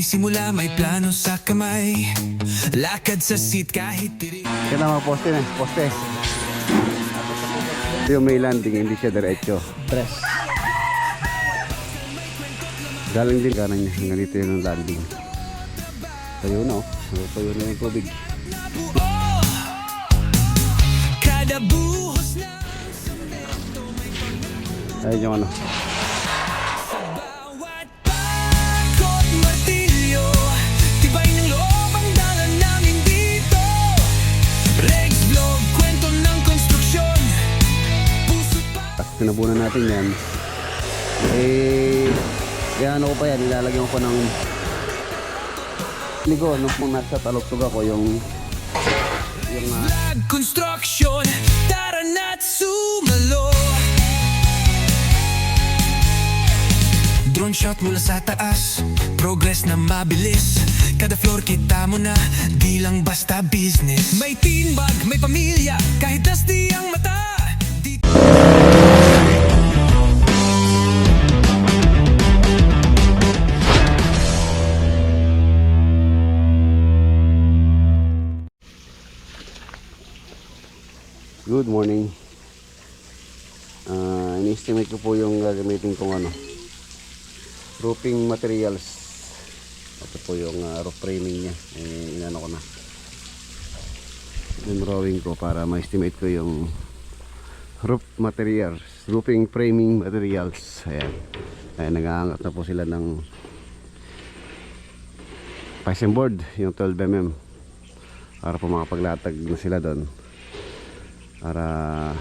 Sinisimula may plano sa kamay, lakad sa seat kahit tirik. Kaya mga poste na, poste. Yung may landing, hindi siya diretso. Press. Galing din kanan niya, hanggang dito yun ang landing. Tayo na oh, tayo na yung tubig. Kada buhos na Ayun yung ano. bawat pakot martilyo, tibay ng loob ang dala namin dito. Regs vlog, kwento ng konstruksyon, puso pa. Tapos tinabunan natin yan. Kaya ano ko pa yan, nilalagyan ko ng ligo, nung nasa talugtog ako yung Vlog construction, tara na't sumalo. Drone shot mula sa taas, progress na mabilis. Kada floor kita mo na, di lang basta business. May teambag, may pamilya, kahit dasdi ang mata. Good morning. Ini-estimate ko po yung gagamitin kong ano, roofing materials. Ito po yung roof framing niya. Inano ko na yung drawing ko para ma-estimate ko yung roof materials, roofing framing materials. Ayan, nag-aangat na po sila ng Python board, yung 12mm, para po makapaglatag na sila doon. Para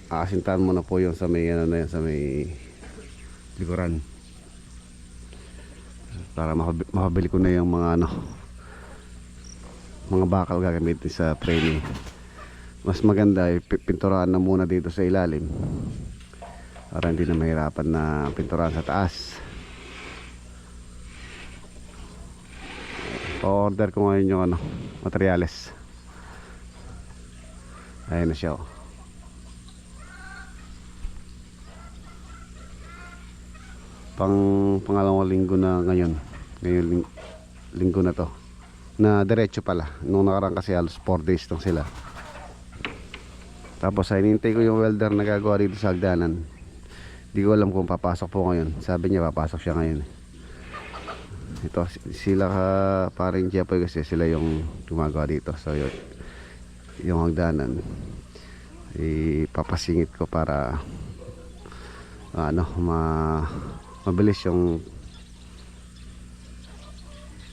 aasintahan mo na po yung sa may ano na yan, sa may likuran, para makabili ko na yung mga ano, mga bakal gagamitin sa framing. Mas maganda ay pinturahan na muna dito sa ilalim para hindi na mahirapan na pinturahan sa taas. Order ko ngayon yung ano, materyales. Ayan na siya oh. Pangalawang linggo na ngayon linggo na to na diretso pala. Nung nakaraan kasi halos 4 days lang sila. Tapos ay hinintay ko yung welder na gagawa dito sa hagdanan. Di ko alam kung papasok po ngayon. Sabi niya papasok siya ngayon. Ito sila paring Jepoy kasi sila yung gumagawa dito. So yun, yung hagdanan ipapasingit ko para ano, mabilis yung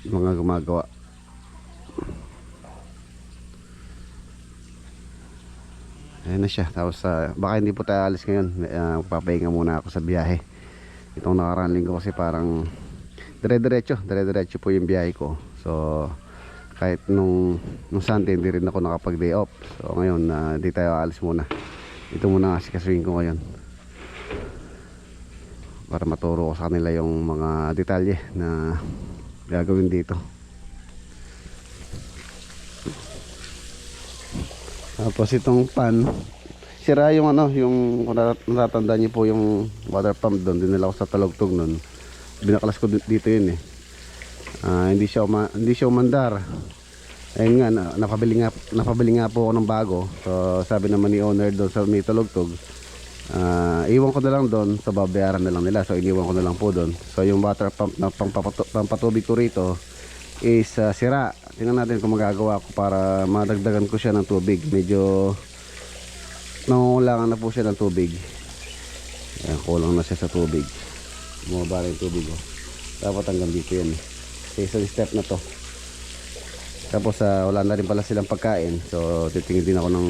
mga gumagawa. Ayan na siya. Tapos baka hindi po tayo alis ngayon. Papahinga muna ako sa biyahe. Itong nakaraan linggo kasi parang dire-diretso po yung biyahe ko. So kahit nung Sunday hindi rin ako nakapag day off. So ngayon di tayo alis muna. Ito muna kasi kasuhin ko ngayon para maturo ko sa kanila yung mga detalye na gagawin dito. Tapos itong pan, sira yung ano, yung natatanda niyo po yung water pump doon. Dinala ko sa talugtog nun. Binakalas ko dito yun eh. Hindi siya umandar. Ayun nga, napabili nga po ako ng bago. So sabi naman ni owner doon sa may talugtog, iwan ko na lang doon, so babayaran na lang nila. So iniwan ko na lang po doon. So yung water pump na pampatubig ko rito is sira. Tingnan natin kung magagawa ko para madagdagan ko siya ng tubig. Medyo nangungulangan na po siya ng tubig. Ayan, kulang na siya sa tubig. Bumaba rin yung tubig oh. Dapat hanggang dito yan. So isang step na to. Tapos wala na rin pala silang pagkain. So titingin din ako ng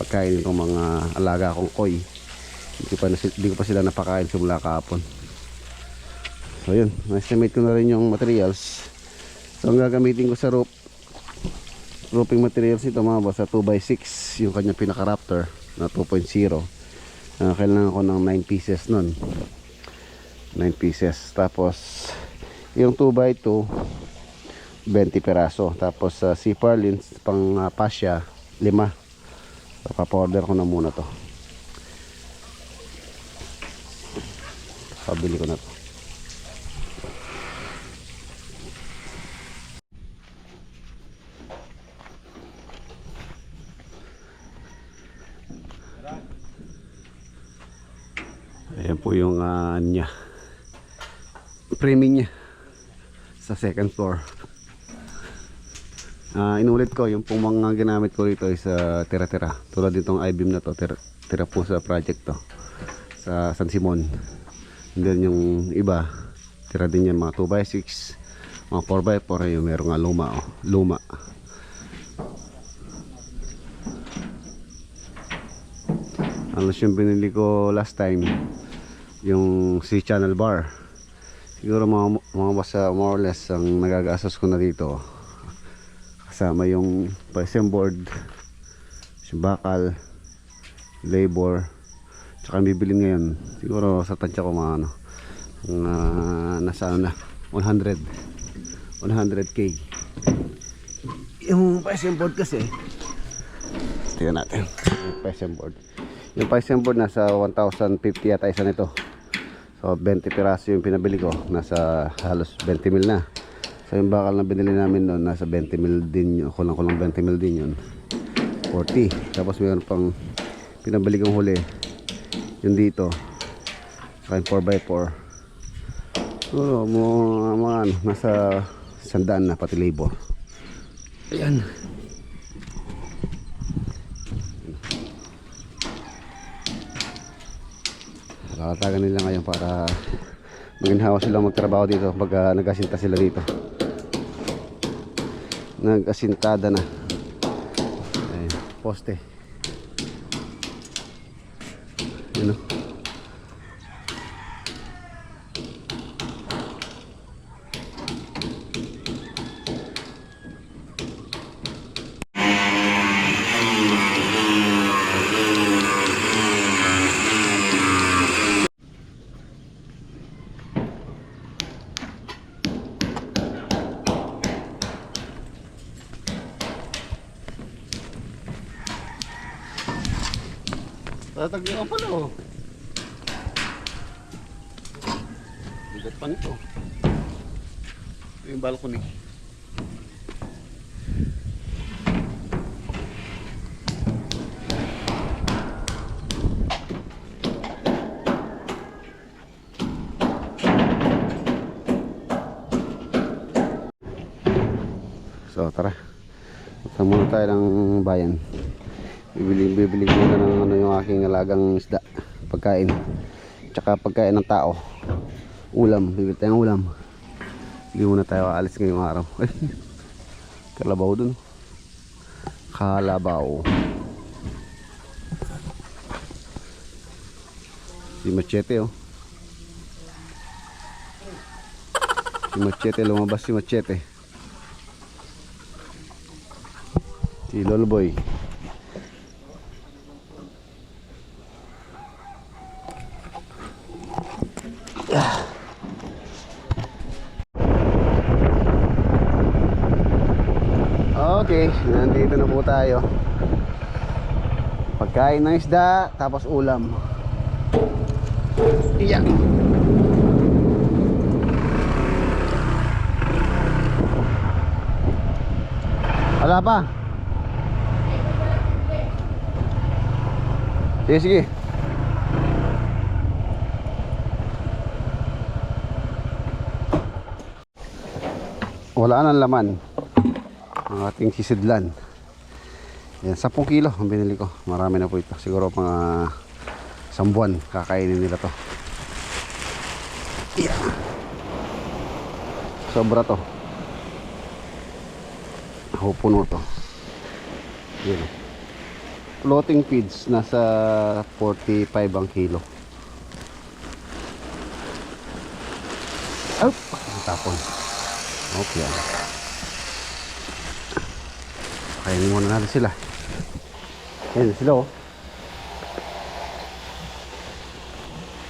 pagkain ng mga alaga kong koi. Hindi ko pa sila napakain simula kahapon. So yun, na-estimate ko na rin yung materials. So ang gagamitin ko sa roofing materials ito mga boss, 2x6 yung kanyang pinaka Raptor na 2.0. Kailangan ko ng 9 pieces nun. 9 pieces. Tapos yung 2x2 20 peraso. Tapos C-purlins pang pasya 5. So papa-order ko na muna to. Pabili ko na to. po yung ano niya, framing niya sa second floor. Inulit ko yung pong mga ginamit ko rito is tira-tira. Tulad ditong I-beam na to, tira po sa project to sa San Simon. And then yung iba, tira din yan mga 2x6, mga 4x4. Yung meron nga luma, oh, luma. Alos yung binili ko last time, yung C-channel bar. Siguro mga basta more or less ang nagagastos ko na dito. Kasama yung PSM board, yung bakal, labor, tsaka bibilin ngayon. Siguro sa tansya ko mga ano, nasa ano na, 100K. Yung PSM board kasi, tingnan natin yung PSM board. Yung PSM board nasa 1,050 yata isa nito. So 20 piraso yung pinabili ko, nasa halos 20 mil na. So yung bakal na binili namin noon, nasa 20 mil din yun, kulang 20 mil din yun, 40. Tapos mayroon pang pinabili kong huli, yung dito, saka yung 4x4. So mga ano, nasa 100 na pati labor. Ayan. Nakatagan nila ngayon para maginhawa silang magtrabaho dito pag nag-asinta sila dito. Nag-asintada na. Ayan, poste. Yun o. Tatagyan ka pala oh. Bigat pa nito. Ito yung balcony. So tara, punta muna tayo ng bayan. Bibili muna ng ano yung aking alagang isda, pagkain, tsaka pagkain ng tao, ulam. Bibili tayong ulam. Hindi muna tayo aalis ngayong araw. Kalabaw dun, kalabaw. Si Machete oh, si Machete, lumabas si Machete. Si Lolboy. Okay, nandito na po tayo. Pagkain ng isda, tapos ulam. Iyan. Wala pa? Sige, sige. Wala nang laman ang ating sisidlan. Yan, 10 kilo ang binili ko. Marami na po ito. Siguro mga 1 buwan kakainin nila to. Yeah. Sobra to. Puno to. Yan. Floating feeds nasa 45 ang kilo. Oh, tapon. Okay. Kainin muna natin sila. Ayan sila oh.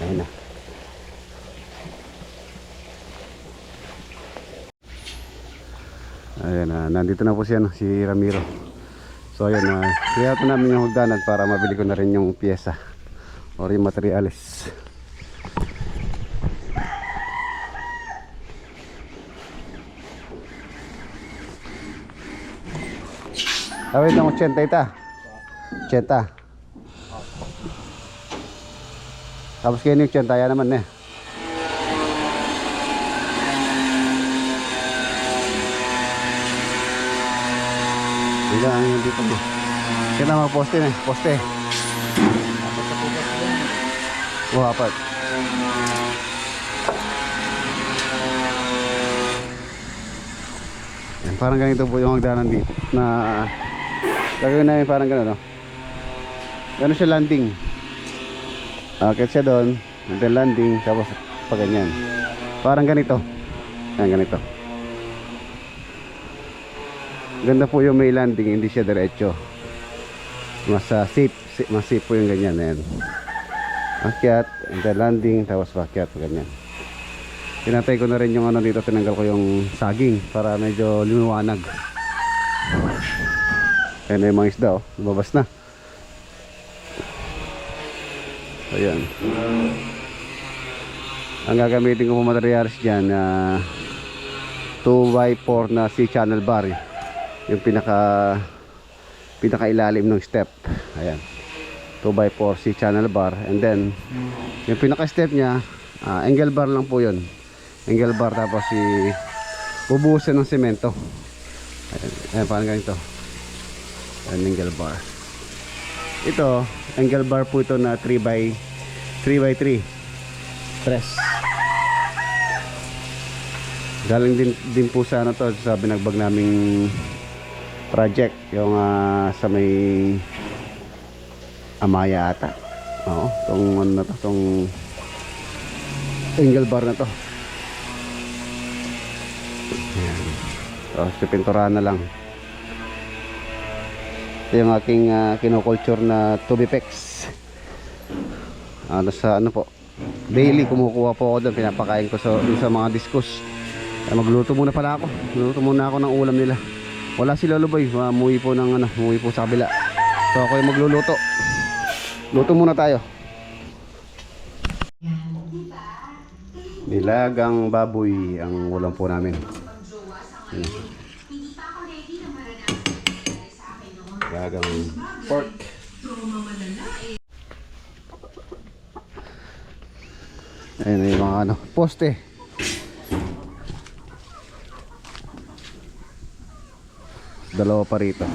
Ayan na. Ayan na. Nandito na po siya no, si Ramiro. So ayan na. Kaya ito namin yung hagdanan para mabili ko na rin yung pyesa or yung materialis. Tawid ng 80 ita. 80. Tapos kayo yung tiyan, taya naman eh. Hindi lang yung dito mo. Kaya na mga poste na eh. Poste. Oh, apat. Yan, parang ganito po yung hagdanan dito. Na gagawin namin parang gano'n, no? Gano'n siya landing. Akit siya doon. And then landing. Tapos pa ganyan. Parang ganito. Yan, ganito. Ganda po yung may landing, hindi siya diretso. Mas safe, mas safe po yung ganyan. Ayan. Akyat, and then landing, tapos pakyat, ganyan. Tinatay ko na rin yung ano dito, tinanggal ko yung saging para medyo lumiwanag. Ayan na yung mga isda, oh. Lumabas na. Ayan. Ang gagamitin ko po materials dyan, 2x4 na C-channel bar. Yung pinaka ilalim ng step. Ayan, 2x4 C-channel bar. And then yung pinaka step nya, angle bar lang po yun. Angle bar, tapos bubuhusan ng semento. Ayan, parang ganito. Ayan, angle bar. Ito, angle bar po ito na 3x3 press. Galing din po sa ano to, sa binagbag naming project, yung sa may Amaya ata. Oo, tong ano na to, tong angle bar na to. Ayan. Tapos pipinturahan na lang. Ito yung aking kinoculture na Tubipex. Sa ano po, daily kumukuha po ako doon, pinapakain ko sa mga discus. Magluto muna pala ako. Magluto muna ako ng ulam nila. Wala si Lolo Boy, umuwi po ng ano, umuwi po sa kabila. So ako yung magluluto. Luto muna tayo. Nilagang baboy ang ulam po namin. Nilagang pork. Ayun yung mga ano, poste. Dalawa pa rito.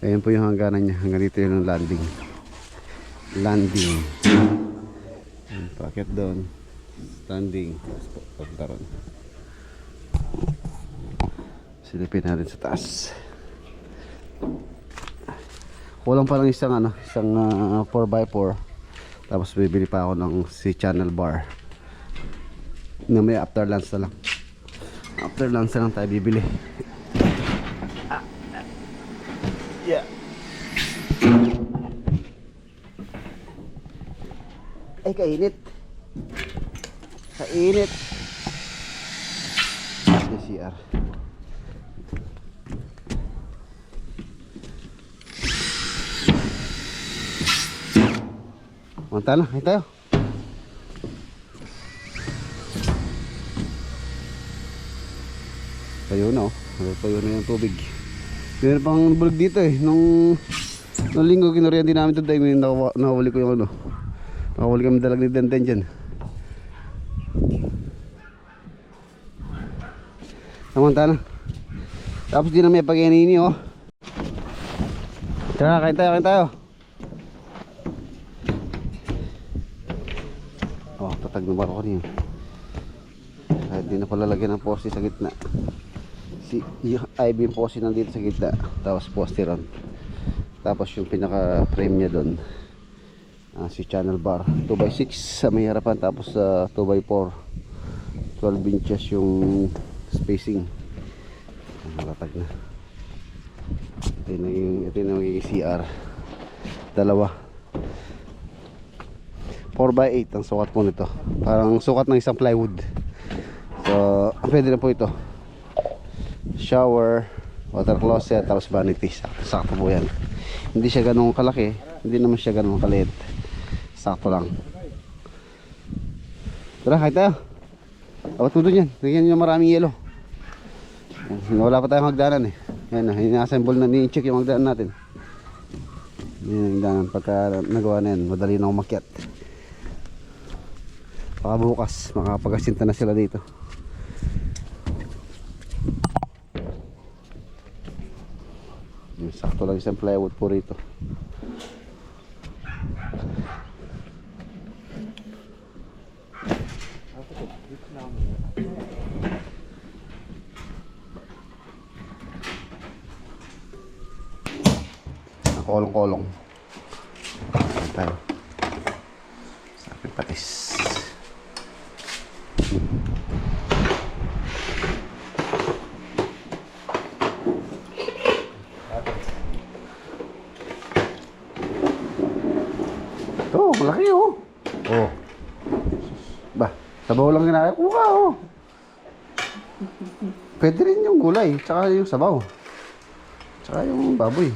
Ayan po yung hangganan niya. Hanggang dito yun ang landing. Landing. Ayan, packet doon. Standing. Papunta ron. Silipin natin sa taas. Kulang pa lang isang 4x4. Tapos bibili pa ako ng C-channel bar. Na may after lunch na lang. After lunch na lang tayo bibili. Yeah. Ay, kainit. Kainit. CR. Manta na, tayo. Tayo na, oh. Tayo na yung tubig. Meron pang bulog dito eh. Nung linggo kinuriyan din namin ito dahil nakawali ko yung ano. Nakawali kami dalag ni Denden dyan. Namanta na. Tapos din na may pag-inini, oh. Tara, kain tayo. Oh, tatag na baro ko niya. Kahit di na pala lagyan ng poste sa gitna. Yung I-beam poste nandito sa gitna, tapos poste ron, tapos yung pinaka frame nya doon, si channel bar 2x6 sa may harapan, tapos 2x4 12 inches yung spacing. Malatag na. Ito na magiging CR. Dalawa 4x8 ang sukat po nito, parang sukat ng isang plywood. So pwede na po ito. Shower, water closet, tapos vanity. Sakto po yan. Hindi siya ganun kalaki, hindi naman siya ganun kaliit. Sakto lang. Tara, kahit tayo. Awat mo doon yan. Nagyan nyo maraming yelo. Wala pa tayong hagdanan eh. Yan na, ina-assemble na, ni-check yung hagdanan natin. Yan ang hagdanan. Pagka nagawa na yan, madali na umakyat. Baka bukas makapagasinta na sila dito. Sakto lang isang plywood po rito. Kolong-kolong. Tayo. Sabi patis. Ito, malaki oh. Oh. Ba, sabaw lang ginaya ko ka oh. Pwede rin yung gulay, tsaka yung sabaw. Tsaka yung baboy.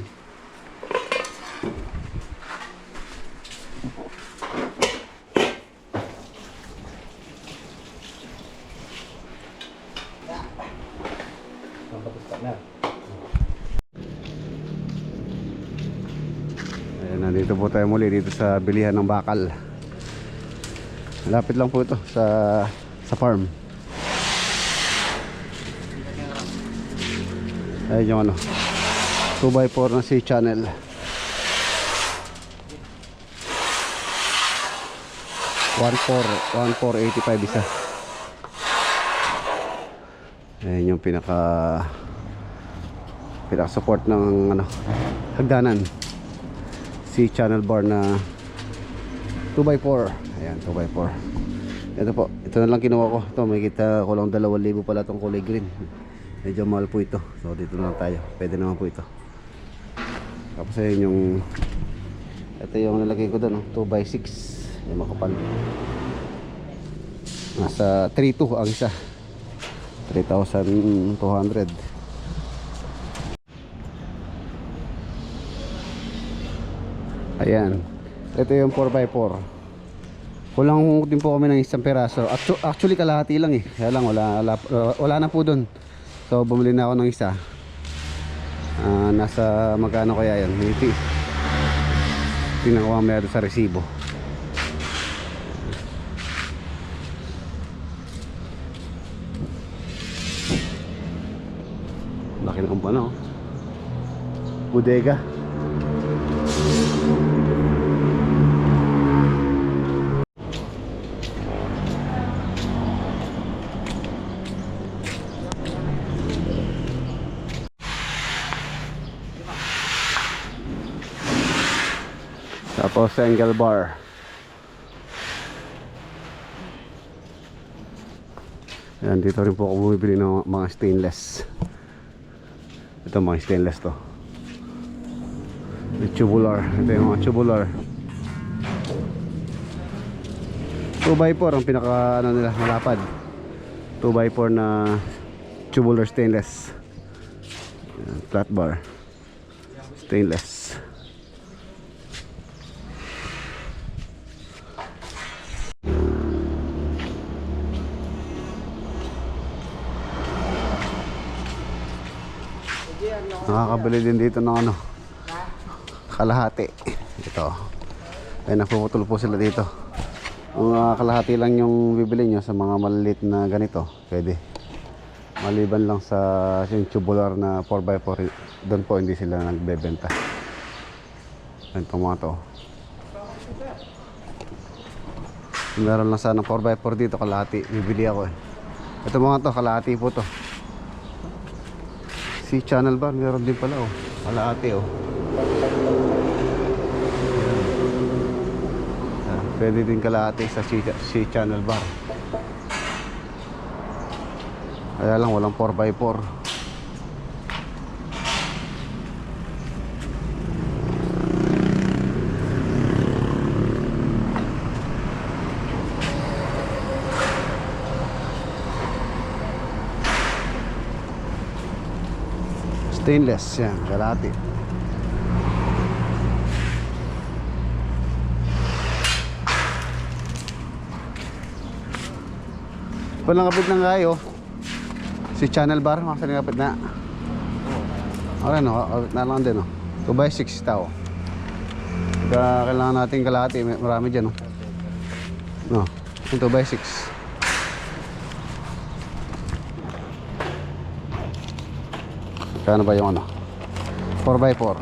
Ayan, nandito po tayo muli dito sa bilihan ng bakal. Malapit lang po ito sa farm. Ayan yung ano 2x4 na C-channel. 1485 isa. Ayan yung pinaka support ng ano hagdanan. C-channel bar na 2x4. Ayan, 2x4. Ito po, ito na lang kinuha ko. Ito, makikita ko lang 2,000 pala itong kulay green. Medyo mahal po ito. So dito na lang tayo. Pwede naman po ito. Tapos ayun yung ito yung nilagay ko doon, 2x6. Yung makapal. Nasa 3,200 ang isa. 3,200. Ayan. Ito yung 4x4. Kulang din po kami ng isang peraso. Actually kalahati lang eh. Kaya lang wala na po doon. So bumili na ako ng isa. Nasa magkano kaya yan? Tingnan ko mamaya doon sa resibo. Laki ng ano. Bodega. Tapos angle bar. Ayan, dito rin po ako bumibili ng mga stainless. Ito mga stainless to. May tubular. Ito yung mga tubular. 2x4 ang pinaka ano nila, malapad. 2x4 na tubular stainless. Ayan, flat bar. Stainless. Nakakabili din dito ng ano kalahati. Ito. Ay napuputol po sila dito. Kung kalahati lang yung bibili nyo sa mga maliliit na ganito, pwede. Maliban lang sa yung tubular na 4x4, doon po hindi sila nagbebenta. Itong mga to. Meron lang sana 4x4 dito, kalahati. Bibili ako eh. Ito mga to, kalahati po to. C-channel bar, meron din pala oh. Kalahati oh. Pwede din kalahati sa C-channel bar. Kaya lang walang 4x4. Stainless yan, kalahati. Palangapit ng kayo. Si channel bar, makalangapit na. Okay no, kapit na lang din no. 2x6 tao. Kailangan natin kalahati, marami dyan no. No, Yung 2x6. Kano ba yung ano? 4x4.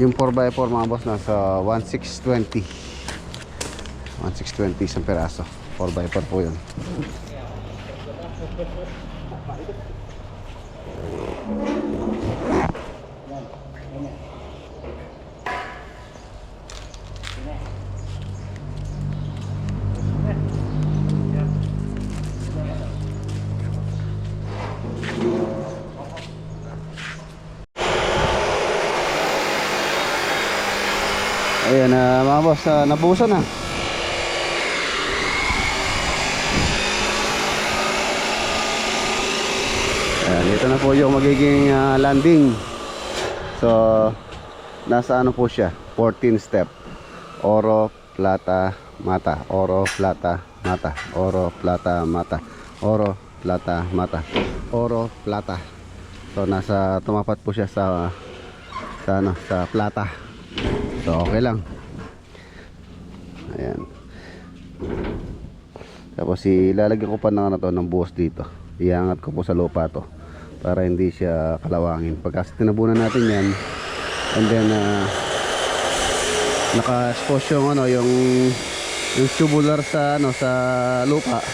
Yung 4x4 mga boss nasa 1620. 1620 isang peraso. 4x4 po yun. Ayan na mga boss, nabuhusan na. Ayan, ito na po yung magiging landing. So, nasa ano po siya? 14 step. Oro, plata, mata. Oro, plata, mata. Oro, plata, mata. Oro, plata, mata. Oro, plata. So, nasa tumapat po siya sa plata. So okay lang. Ayan. Tapos ilalagyan ko pa ng ano to, ng buhos dito. Iangat ko po sa lupa to para hindi siya kalawangin. Pagka tinabunan natin yan, and then naka-expose yung ano, yung tubular sa ano, sa lupa.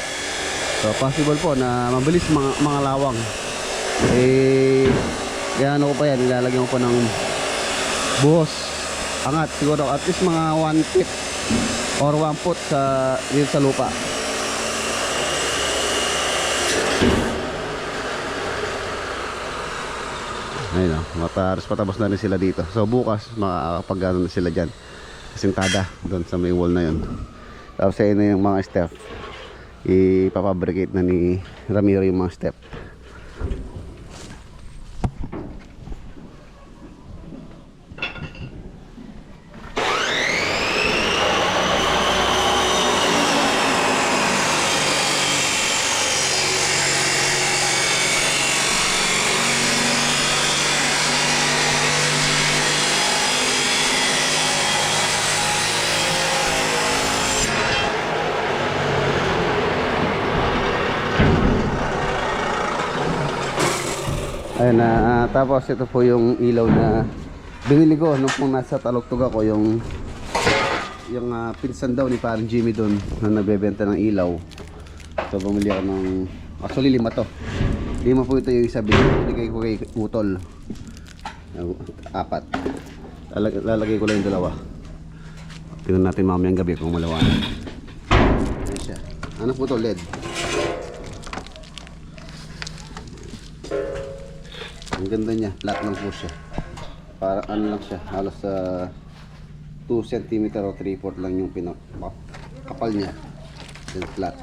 So possible po na mabilis mga lawang. Kaya ano ko pa yan, ilalagyan ko pa ng buhos. Angat siguro at least mga 1 feet or 1 foot dito sa lupa. Ayun o, patapos na rin sila dito. So bukas makakapag-ano na sila dyan, kasintada doon sa may wall na yun. Tapos ayun na yung mga step, ipapabricate na ni Ramiro yung mga step. Ayun na, tapos ito po yung ilaw na binili ko nung pong nasa Talugtog ako, yung pinsan daw ni parang Jimmy doon na nagbebenta ng ilaw. So bumili ako ng, actually 5 to. 5 po ito yung isa, binigay ko kay Utol. 4. Lalagay ko lang yung 2. Tingnan natin mamayang gabi kung malawanan. Ayan siya. Ano po ito? LED. Ang ganda niya, flat lang po siya. Parang ano lang siya, halos 2 cm o 3/4 lang yung kapal niya. Then flat.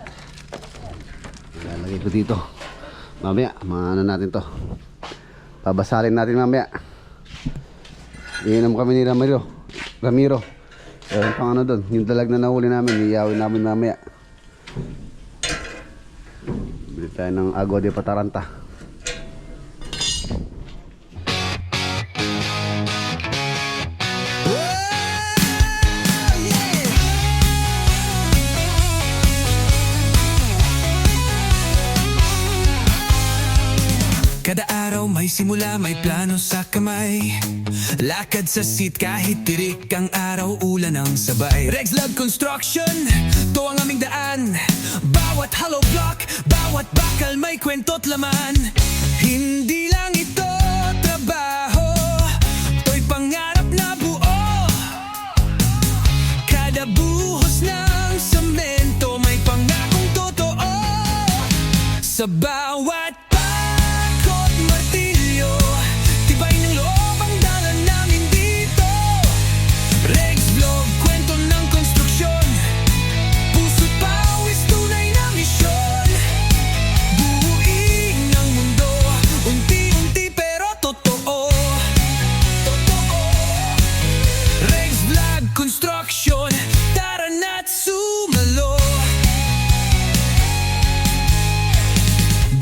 Ilalagay ko dito. Mamaya, maano natin to. Pabasalin natin mamaya. Iinom kami ni Ramiro. Yung pang ano doon, yung dalag na nahuli namin, iyawin namin mamaya. Bili tayo ng agua de pataranta. Kada araw may simula, may plano sa kamay. Lakad sa seat kahit tirik ang araw, ulan ang sabay. Regs Love Construction, to ang aming daan. Bawat hollow block, bawat bakal may kwento't laman. Hindi lang ito trabaho, to'y pangarap na buo. Kada buhos ng semento may pangakong totoo. Sa bawat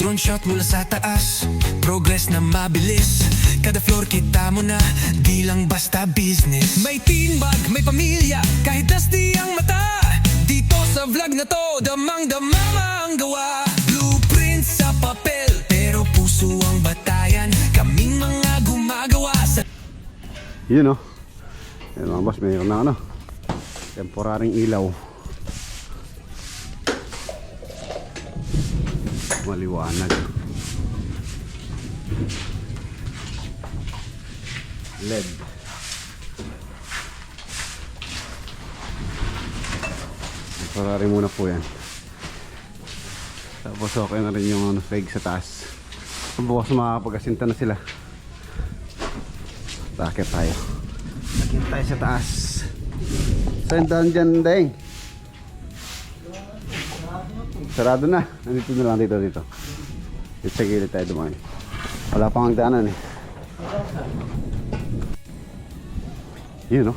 drone shot mula sa taas, progress na mabilis. Kada floor kita mo na, di lang basta business. May team bag, may pamilya, kahit dusty ang mata. Sa vlog na to, damang-dama ang gawa. Blueprint sa papel, pero puso ang batayan. Kaming mga gumagawa sa... Yun o. Yan mga boss, mayroon na ano. Temporaring ilaw. Maliwanag. LED. Temporary muna po yan. Tapos okay na rin yung flag sa taas. Bukas makakapag-asinta na sila. Takip tayo. Takip tayo sa taas. Saan daan dyan, Deng? Sarado na. Nandito na lang dito. Dito sa gilid tayo dumaan. Wala pang hagdanan eh. Yun o.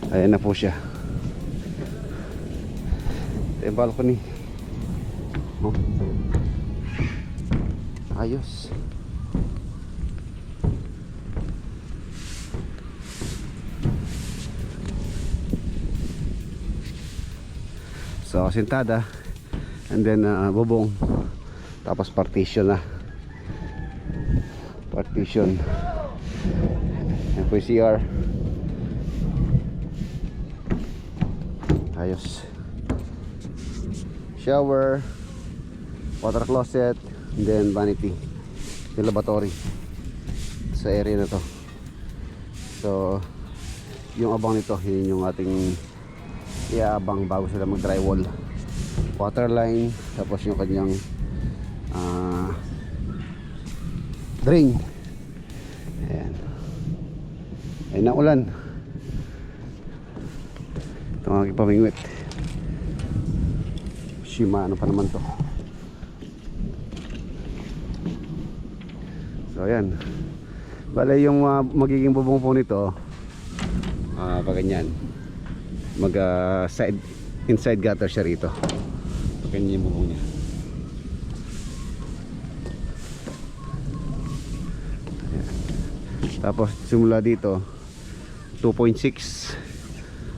Ayan na po siya. Ito yung balcony. Oh. Ayos. So sintada. And then bubong. Tapos partition na. Partition. Yan po yung CR. Ayos. Shower, water closet, and then vanity, yung lavatory sa area na to. So yung abang nito, yun yung ating iaabang bago sila mag drywall. Water line, tapos yung kanyang drain. Ayan. Ayun na ulan. Ito ang aking pamingwit. Shimano pa naman to. So ayan. Bale yung magiging bubong po nito pag ganyan. Mag side inside gutter siya rito. Pag ganyan yung bubong niya. Ayan. Tapos simula dito 2.6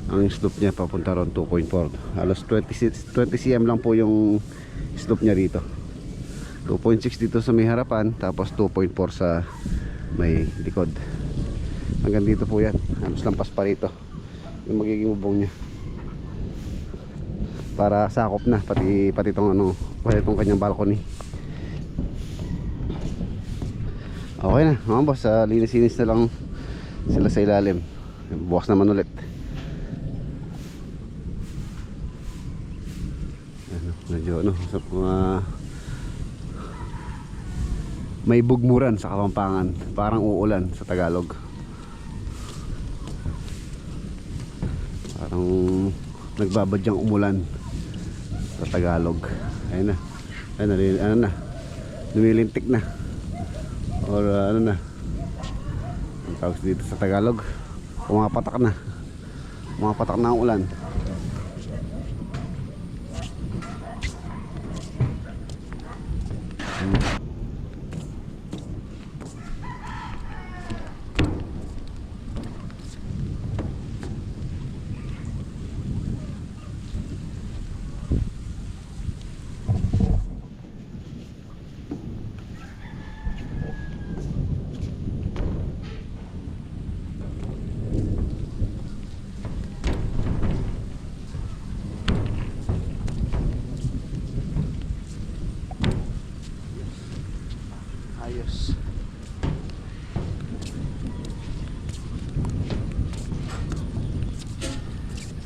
ang slope niya papunta ron 2.4. Halos 20 cm lang po yung slope niya dito. 2.6 dito sa may harapan, tapos 2.4 sa may likod. Hanggang dito po yan. Halos lampas pa rito yung magiging bubong niya. Para sakop na pati tong pati kanyang balcony. Okay na, mga boss, linis-linis na lang sila sa ilalim. Bukas naman ulit. Medyo sa may bugmuran sa Kapampangan, parang uulan sa Tagalog. Parang nagbabadyang umulan sa Tagalog. Ayun na, lumilintik na, or ano na ang tawag dito sa Tagalog, pumapatak na ang ulan. Ayos.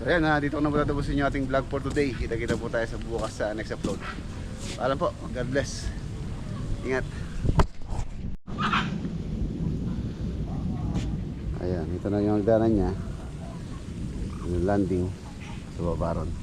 So ayan, dito ko na po tatapusin yung ating vlog for today. Kita-kita po tayo sa bukas sa next upload. Paalam po, God bless. Ingat. Ayan, ito na yung hagdanan niya. Yung landing sa baba ron.